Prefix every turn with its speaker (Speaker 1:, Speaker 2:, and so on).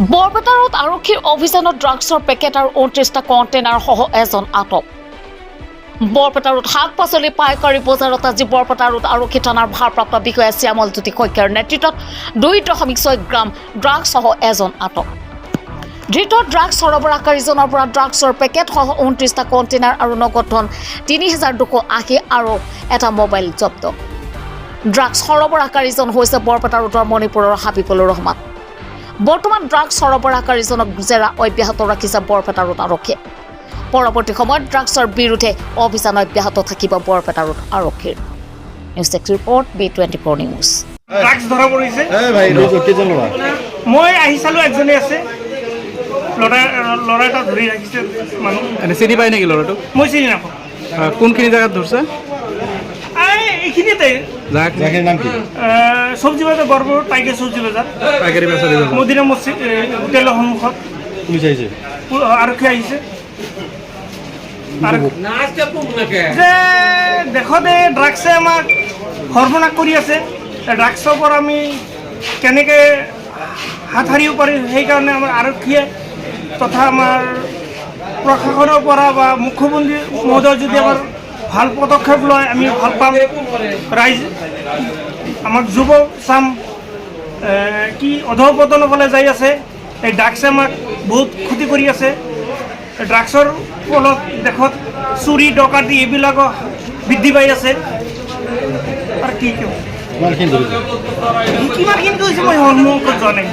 Speaker 1: বৰপেটাৰত আৰক্ষীৰ অভিযানত ড্ৰাগছৰ পেকেট আৰু 29টা কণ্টেইনাৰ সহ এজন আটক। বৰপেটাৰত শাক পাচলি পাইকাৰী বজাৰত আজি বৰপেটাৰত আৰক্ষী থানাৰ ভাৰপ্ৰাপ্ত বিষয়া শ্যামল জ্যোতি শইকীয়াৰ নেতৃত্বত 2.6 গ্ৰাম ড্ৰাগছ সহ এজন আটক। ধৃত ড্ৰাগছ সৰবৰাহকাৰীজনৰ পৰা ড্ৰাগছৰ পেকেট সহ 29টা কণ্টেইনাৰ আৰু নগদ ধন 3,280 আৰু এটা মোবাইল জব্দ। ড্ৰাগছ সৰবৰাহকাৰীজন হৈছে বৰপেটা ৰোডৰ মণিপুৰৰ হাবিবুল ৰহমান। বৰ্তমান ড্ৰাগছ সৰবৰাহকাৰীজনক জেৰা অব্যাহত ৰাখিছে বৰপেটা ৰোড আৰক্ষীয়ে। পৰৱৰ্তী সময়ত ড্ৰাগছৰ বিৰুদ্ধে অভিযান অব্যাহত থাকিব বৰপেটা ৰোড আৰক্ষীৰ। News desk report B24 news.
Speaker 2: Drugs ধৰা পৰিছে। মই আহি চালো একজনে আছে, ল'ৰা এটা ধৰি ৰাখিছে মানুহ।
Speaker 3: এনে চিনি পায় নেকি ল'ৰাটো?
Speaker 2: মই চিনি নাপাওঁ।
Speaker 3: কোনখিনি জেগাত ধৰছে?
Speaker 2: এইখিনিতে
Speaker 3: জাগাখিনিৰ নাম কি?
Speaker 2: চব্জি বজাৰ, বৰপুৰ টাইগাৰ চব্জি বজাৰ,
Speaker 3: পাইকাৰী বেচাৰী বজাৰ।
Speaker 2: মদিনা মছজিদ হোটেলৰ সন্মুখত
Speaker 3: পুলিচ আহিছে,
Speaker 2: আৰক্ষী আহিছে। যে দেশতে ড্ৰাগছে আমাক সৰ্বনাশ কৰি আছে। ড্ৰাগছৰ পৰা আমি কেনেকৈ হাত সাৰিব পাৰি, সেইকাৰণে আমাৰ আৰক্ষীয়ে তথা আমাৰ প্ৰশাসনৰ পৰা বা মুখ্যমন্ত্ৰী মহোদয় যদি আমাৰ ভাল পদক্ষেপ লয় আমি ভাল পাম। ৰাইজ আমাক যুৱ চাম কি অধঃপতনৰ ফালে যাই আছে। এই ড্ৰাগছে আমাক বহুত ক্ষতি কৰি আছে। ড্ৰাগছৰ ফলত দেশত চুৰি ডকাতি এইবিলাকো বৃদ্ধি পাই আছে। আৰু কি কিমানখিনি কৰিছে মই সন্মুখত যোৱা নাই।